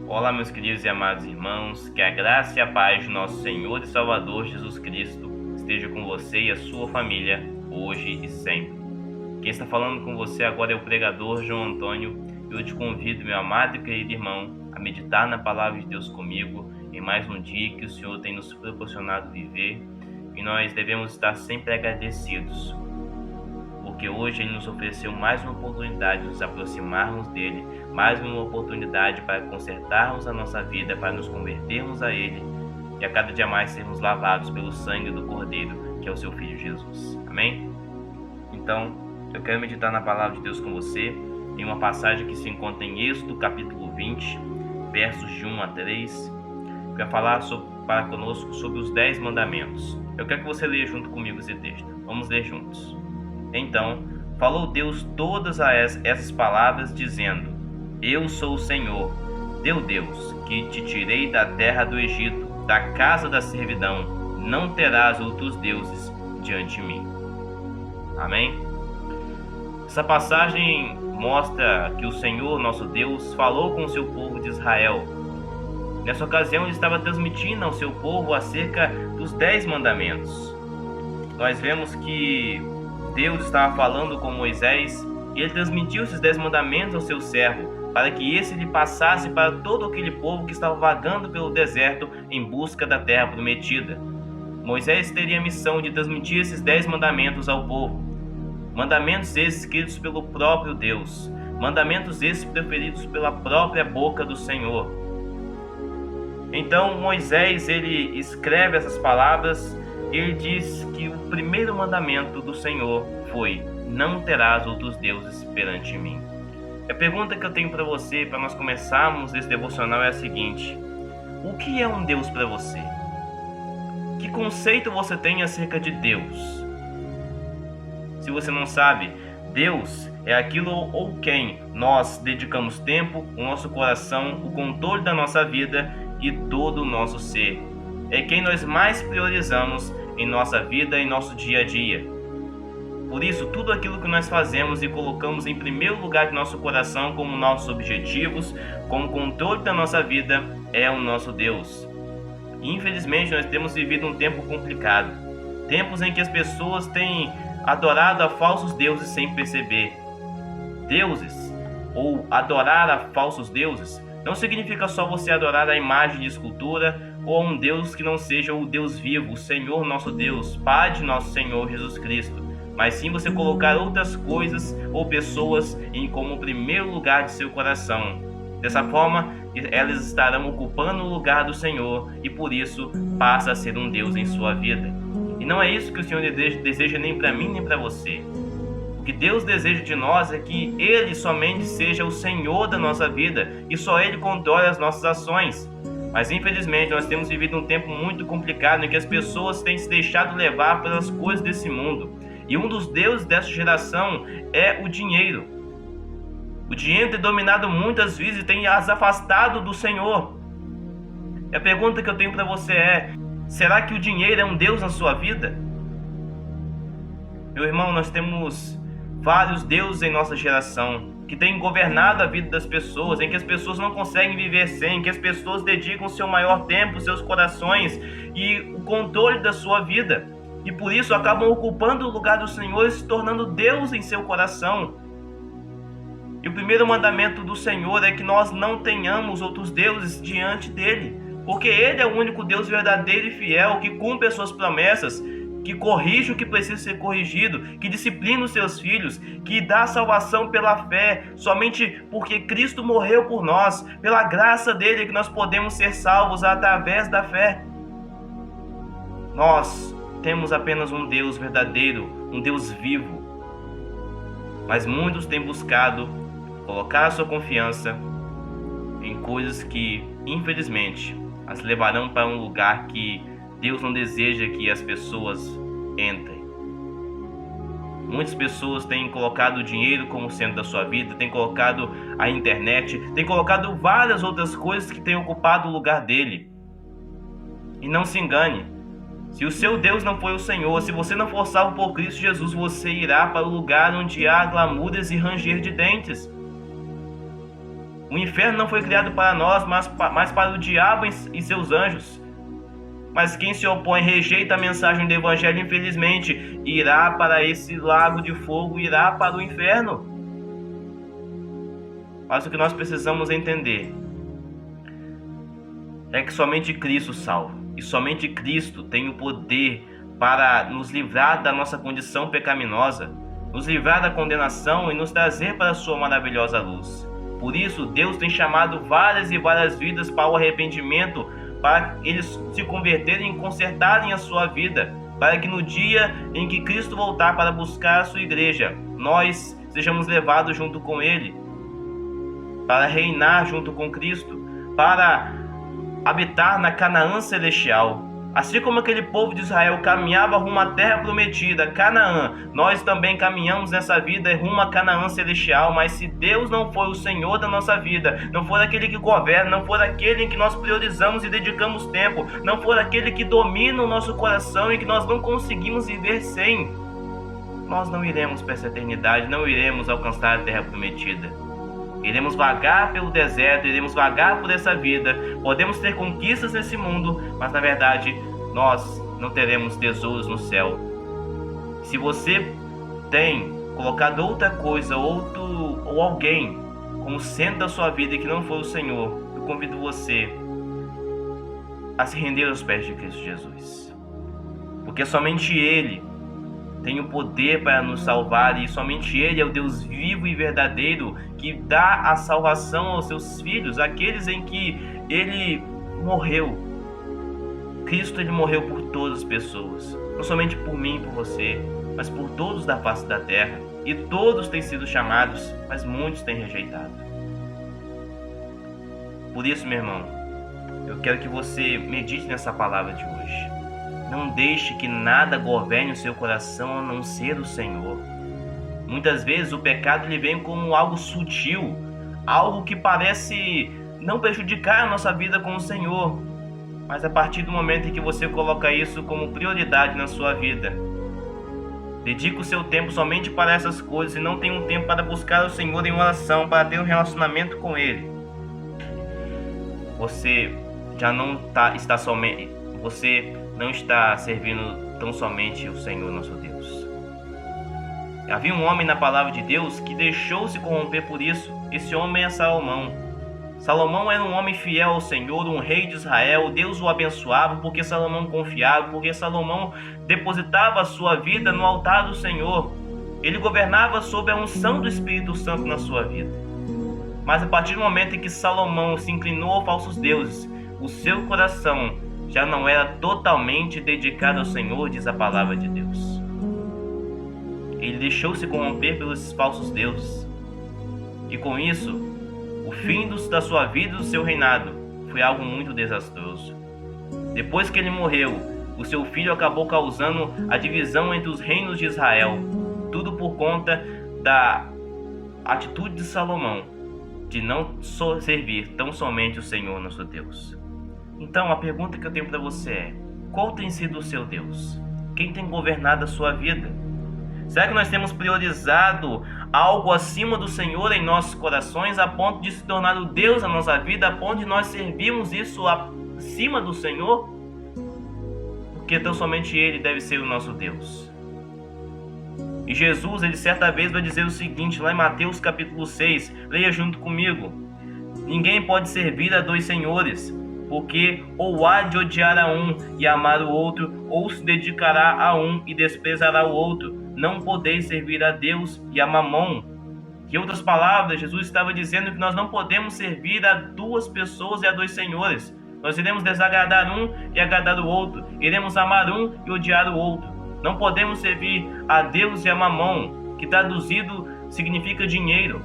Olá, meus queridos e amados irmãos, que a graça e a paz de nosso Senhor e Salvador Jesus Cristo esteja com você e a sua família, hoje e sempre. Quem está falando com você agora é o pregador João Antônio, e eu te convido, meu amado e querido irmão, a meditar na palavra de Deus comigo em mais um dia que o Senhor tem nos proporcionado viver, e nós devemos estar sempre agradecidos, porque hoje Ele nos ofereceu mais uma oportunidade de nos aproximarmos dEle, mais uma oportunidade para consertarmos a nossa vida, para nos convertermos a Ele e a cada dia mais sermos lavados pelo sangue do Cordeiro, que é o seu Filho Jesus. Amém? Então, eu quero meditar na palavra de Deus com você, em uma passagem que se encontra em Êxodo, capítulo 20, versos de 1 a 3, que vai falar para conosco sobre os 10 mandamentos. Eu quero que você leia junto comigo esse texto. Vamos ler juntos. Então, falou Deus todas essas palavras, dizendo: Eu sou o Senhor, teu Deus, que te tirei da terra do Egito, da casa da servidão. Não terás outros deuses diante de mim. Amém? Essa passagem mostra que o Senhor, nosso Deus, falou com o seu povo de Israel. Nessa ocasião, ele estava transmitindo ao seu povo acerca dos 10 mandamentos. Nós vemos que Deus estava falando com Moisés e ele transmitiu esses 10 mandamentos ao seu servo, para que esse lhe passasse para todo aquele povo que estava vagando pelo deserto em busca da terra prometida. Moisés teria a missão de transmitir esses 10 mandamentos ao povo. Mandamentos esses escritos pelo próprio Deus. Mandamentos esses preferidos pela própria boca do Senhor. Então Moisés, ele escreve essas palavras. Ele diz que o primeiro mandamento do Senhor foi: não terás outros deuses perante mim. A pergunta que eu tenho para você, para nós começarmos esse devocional, é a seguinte: o que é um Deus para você? Que conceito você tem acerca de Deus? Se você não sabe, Deus é aquilo ou quem nós dedicamos tempo, o nosso coração, o controle da nossa vida e todo o nosso ser. É quem nós mais priorizamos em nossa vida e nosso dia a dia. Por isso, tudo aquilo que nós fazemos e colocamos em primeiro lugar de nosso coração como nossos objetivos, como controle da nossa vida, é o nosso Deus. E, infelizmente, nós temos vivido um tempo complicado. Tempos em que as pessoas têm adorado a falsos deuses sem perceber. Deuses, ou adorar a falsos deuses, não significa só você adorar a imagem de escultura ou a um Deus que não seja o Deus vivo, o Senhor nosso Deus, Pai de nosso Senhor Jesus Cristo, mas sim você colocar outras coisas ou pessoas como primeiro lugar de seu coração. Dessa forma, elas estarão ocupando o lugar do Senhor e por isso passa a ser um Deus em sua vida. E não é isso que o Senhor deseja nem para mim nem para você. O que Deus deseja de nós é que Ele somente seja o Senhor da nossa vida e só Ele controle as nossas ações. Mas infelizmente nós temos vivido um tempo muito complicado em que as pessoas têm se deixado levar pelas coisas desse mundo. E um dos deuses dessa geração é o dinheiro. O dinheiro tem dominado muitas vidas e tem as afastado do Senhor. E a pergunta que eu tenho para você é: será que o dinheiro é um Deus na sua vida? Meu irmão, nós temos vários deuses em nossa geração que têm governado a vida das pessoas, em que as pessoas não conseguem viver sem, em que as pessoas dedicam o seu maior tempo, seus corações e o controle da sua vida. E por isso acabam ocupando o lugar do Senhor e se tornando Deus em seu coração. E o primeiro mandamento do Senhor é que nós não tenhamos outros deuses diante dele, porque Ele é o único Deus verdadeiro e fiel, que cumpre as suas promessas, que corrige o que precisa ser corrigido, que disciplina os seus filhos, que dá salvação pela fé, somente porque Cristo morreu por nós, pela graça dele que nós podemos ser salvos através da fé. Nós temos apenas um Deus verdadeiro, um Deus vivo, mas muitos têm buscado colocar a sua confiança em coisas que, infelizmente, as levarão para um lugar que Deus não deseja que as pessoas entrem. Muitas pessoas têm colocado o dinheiro como centro da sua vida, têm colocado a internet, têm colocado várias outras coisas que têm ocupado o lugar dele. E não se engane, se o seu Deus não for o Senhor, se você não for salvo por Cristo Jesus, você irá para o lugar onde há glamuras e ranger de dentes. O inferno não foi criado para nós, mas para o diabo e seus anjos. Mas quem se opõe, rejeita a mensagem do Evangelho, infelizmente, irá para esse lago de fogo, irá para o inferno. Mas o que nós precisamos entender é que somente Cristo salva. E somente Cristo tem o poder para nos livrar da nossa condição pecaminosa, nos livrar da condenação e nos trazer para a sua maravilhosa luz. Por isso, Deus tem chamado várias e várias vidas para o arrependimento, para eles se converterem e consertarem a sua vida, para que no dia em que Cristo voltar para buscar a sua igreja, nós sejamos levados junto com Ele, para reinar junto com Cristo, para habitar na Canaã celestial. Assim como aquele povo de Israel caminhava rumo à terra prometida, Canaã, nós também caminhamos nessa vida rumo à Canaã celestial. Mas se Deus não for o Senhor da nossa vida, não for aquele que governa, não for aquele em que nós priorizamos e dedicamos tempo, não for aquele que domina o nosso coração e que nós não conseguimos viver sem, nós não iremos para essa eternidade, não iremos alcançar a terra prometida. Iremos vagar pelo deserto, iremos vagar por essa vida, podemos ter conquistas nesse mundo, mas na verdade nós não teremos tesouros no céu. Se você tem colocado outra coisa, ou alguém como centro da sua vida que não for o Senhor, eu convido você a se render aos pés de Cristo Jesus, porque somente Ele tem o poder para nos salvar, e somente Ele é o Deus vivo e verdadeiro que dá a salvação aos seus filhos, aqueles em que Ele morreu. Cristo, Ele morreu por todas as pessoas, não somente por mim e por você, mas por todos da face da terra, e todos têm sido chamados, mas muitos têm rejeitado. Por isso, meu irmão, eu quero que você medite nessa palavra de hoje. Não deixe que nada governe o seu coração a não ser o Senhor. Muitas vezes o pecado ele vem como algo sutil, algo que parece não prejudicar a nossa vida com o Senhor. Mas a partir do momento em que você coloca isso como prioridade na sua vida, dedica o seu tempo somente para essas coisas e não tem um tempo para buscar o Senhor em oração, para ter um relacionamento com Ele, você já não está somente... Você não está servindo tão somente o Senhor nosso Deus. Havia um homem na palavra de Deus que deixou-se corromper por isso. Esse homem é Salomão. Salomão era um homem fiel ao Senhor, um rei de Israel. Deus o abençoava porque Salomão confiava, porque Salomão depositava a sua vida no altar do Senhor. Ele governava sob a unção do Espírito Santo na sua vida. Mas a partir do momento em que Salomão se inclinou a falsos deuses, o seu coração já não era totalmente dedicado ao Senhor, diz a palavra de Deus. Ele deixou-se corromper pelos falsos deuses. E com isso, o fim da sua vida e do seu reinado foi algo muito desastroso. Depois que ele morreu, o seu filho acabou causando a divisão entre os reinos de Israel. Tudo por conta da atitude de Salomão, de não servir tão somente o Senhor nosso Deus. Então, a pergunta que eu tenho para você é: qual tem sido o seu Deus? Quem tem governado a sua vida? Será que nós temos priorizado algo acima do Senhor em nossos corações, a ponto de se tornar o Deus da nossa vida, a ponto de nós servirmos isso acima do Senhor? Porque tão somente Ele deve ser o nosso Deus. E Jesus, Ele certa vez vai dizer o seguinte, lá em Mateus capítulo 6, leia junto comigo: ninguém pode servir a dois senhores, porque ou há de odiar a um e amar o outro, ou se dedicará a um e desprezará o outro. Não podeis servir a Deus e a Mamon. Em outras palavras, Jesus estava dizendo que nós não podemos servir a duas pessoas e a dois senhores. Nós iremos desagradar um e agradar o outro. Iremos amar um e odiar o outro. Não podemos servir a Deus e a Mamon, que traduzido significa dinheiro.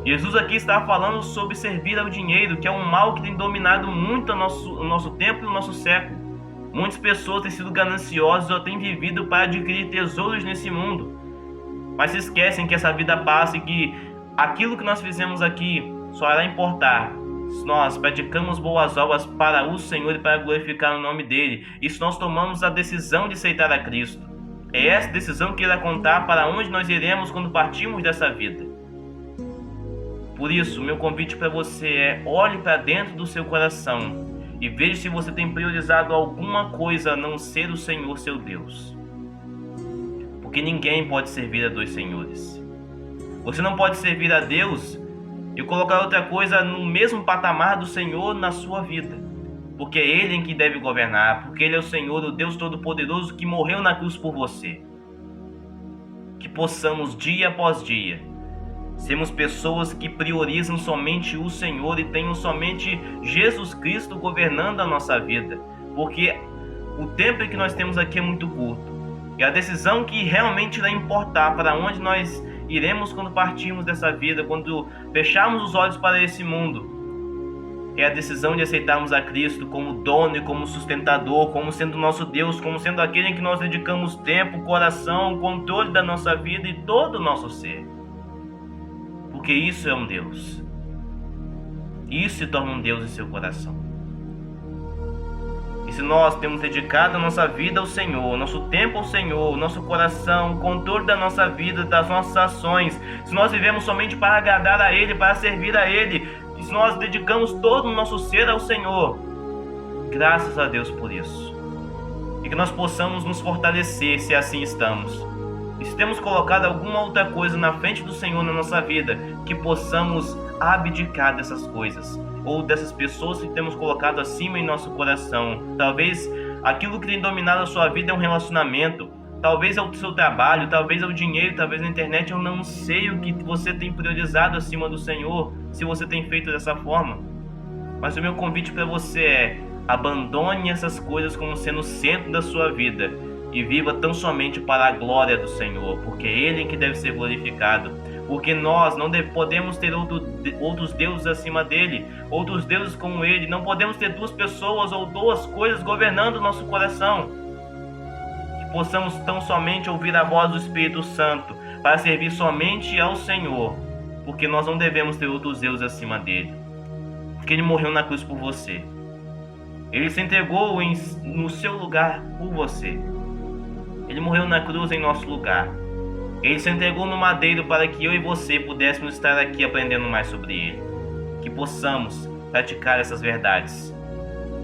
Jesus aqui está falando sobre servir ao dinheiro, que é um mal que tem dominado muito o nosso tempo e o nosso século. Muitas pessoas têm sido gananciosas ou têm vivido para adquirir tesouros nesse mundo, mas se esquecem que essa vida passa e que aquilo que nós fizemos aqui só irá importar se nós praticamos boas obras para o Senhor e para glorificar o nome dEle, e se nós tomamos a decisão de aceitar a Cristo. É essa decisão que irá contar para onde nós iremos quando partirmos dessa vida. Por isso, meu convite para você é: olhe para dentro do seu coração e veja se você tem priorizado alguma coisa a não ser o Senhor seu Deus. Porque ninguém pode servir a dois senhores. Você não pode servir a Deus e colocar outra coisa no mesmo patamar do Senhor na sua vida. Porque é Ele em que deve governar, porque Ele é o Senhor, o Deus Todo-Poderoso que morreu na cruz por você. Que possamos, dia após dia, sermos pessoas que priorizam somente o Senhor e tenham somente Jesus Cristo governando a nossa vida. Porque o tempo que nós temos aqui é muito curto. E a decisão que realmente vai importar para onde nós iremos quando partirmos dessa vida, quando fecharmos os olhos para esse mundo, é a decisão de aceitarmos a Cristo como dono e como sustentador, como sendo nosso Deus, como sendo aquele em que nós dedicamos tempo, coração, controle da nossa vida e todo o nosso ser. Porque isso é um Deus. Isso se torna um Deus em seu coração. E se nós temos dedicado a nossa vida ao Senhor, nosso tempo ao Senhor, nosso coração, o controle da nossa vida, das nossas ações, se nós vivemos somente para agradar a Ele, para servir a Ele, e se nós dedicamos todo o nosso ser ao Senhor, graças a Deus por isso. E que nós possamos nos fortalecer se assim estamos. E se temos colocado alguma outra coisa na frente do Senhor na nossa vida, que possamos abdicar dessas coisas, ou dessas pessoas que temos colocado acima em nosso coração. Talvez aquilo que tem dominado a sua vida é um relacionamento, talvez é o seu trabalho, talvez é o dinheiro, talvez a internet. Eu não sei o que você tem priorizado acima do Senhor, se você tem feito dessa forma. Mas o meu convite para você é: abandone essas coisas como sendo o centro da sua vida e viva tão somente para a glória do Senhor, porque é Ele que deve ser glorificado. Porque nós não podemos ter outros deuses acima dele, outros deuses como ele. Não podemos ter duas pessoas ou duas coisas governando o nosso coração. Que possamos tão somente ouvir a voz do Espírito Santo para servir somente ao Senhor, porque nós não devemos ter outros deuses acima dele. Porque ele morreu na cruz por você. Ele se entregou no seu lugar por você. Ele morreu na cruz em nosso lugar. Ele se entregou no madeiro para que eu e você pudéssemos estar aqui aprendendo mais sobre Ele. Que possamos praticar essas verdades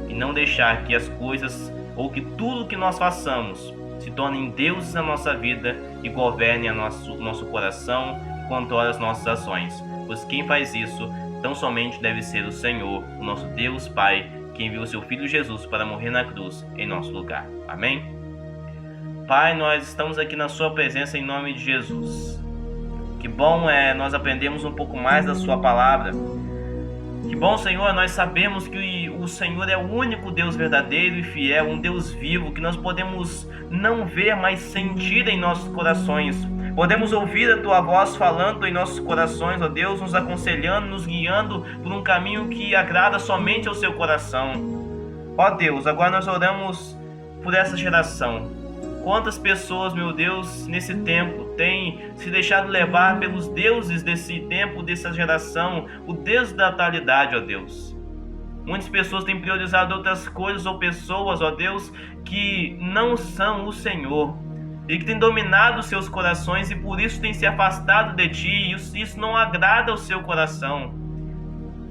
e não deixar que as coisas ou que tudo que nós façamos se tornem deuses na nossa vida e governem nosso coração e controlem as nossas ações. Pois quem faz isso tão somente deve ser o Senhor, o nosso Deus Pai, que enviou seu Filho Jesus para morrer na cruz em nosso lugar. Amém? Pai, nós estamos aqui na sua presença em nome de Jesus. Que bom é nós aprendermos um pouco mais da sua palavra. Que bom, Senhor, nós sabemos que o Senhor é o único Deus verdadeiro e fiel, um Deus vivo, que nós podemos não ver, mas sentir em nossos corações. Podemos ouvir a Tua voz falando em nossos corações, ó Deus, nos aconselhando, nos guiando por um caminho que agrada somente ao Seu coração. Ó Deus, agora nós oramos por essa geração. Quantas pessoas, meu Deus, nesse tempo têm se deixado levar pelos deuses desse tempo, dessa geração, o Deus da atualidade, ó Deus. Muitas pessoas têm priorizado outras coisas ou pessoas, ó Deus, que não são o Senhor e que têm dominado os seus corações e por isso têm se afastado de Ti, e isso não agrada ao seu coração.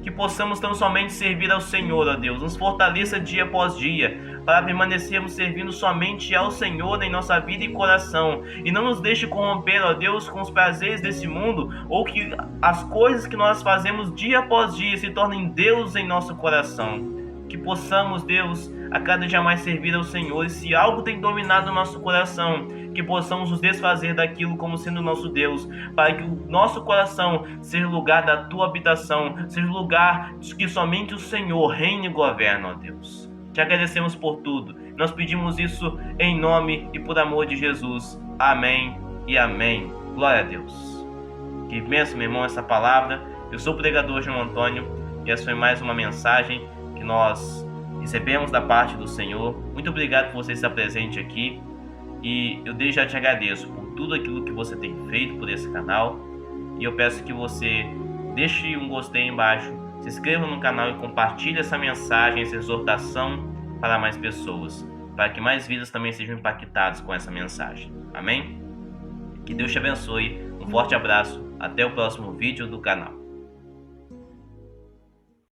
Que possamos tão somente servir ao Senhor, ó Deus. Nos fortaleça dia após dia, para permanecermos servindo somente ao Senhor em nossa vida e coração. E não nos deixe corromper, ó Deus, com os prazeres desse mundo, ou que as coisas que nós fazemos dia após dia se tornem Deus em nosso coração. Que possamos, Deus, a cada dia mais servir ao Senhor. E se algo tem dominado o nosso coração, que possamos nos desfazer daquilo como sendo nosso Deus, para que o nosso coração seja o lugar da Tua habitação, seja o lugar que somente o Senhor reine e governa, ó Deus. Te agradecemos por tudo. Nós pedimos isso em nome e por amor de Jesus. Amém e amém. Glória a Deus. Que benção, meu irmão, essa palavra. Eu sou o pregador João Antônio e essa foi mais uma mensagem que nós recebemos da parte do Senhor. Muito obrigado por você estar presente aqui. E eu desde já te agradeço por tudo aquilo que você tem feito por esse canal. E eu peço que você deixe um gostei embaixo, se inscreva no canal e compartilhe essa mensagem, essa exortação para mais pessoas, para que mais vidas também sejam impactadas com essa mensagem. Amém? Que Deus te abençoe. Um forte abraço. Até o próximo vídeo do canal.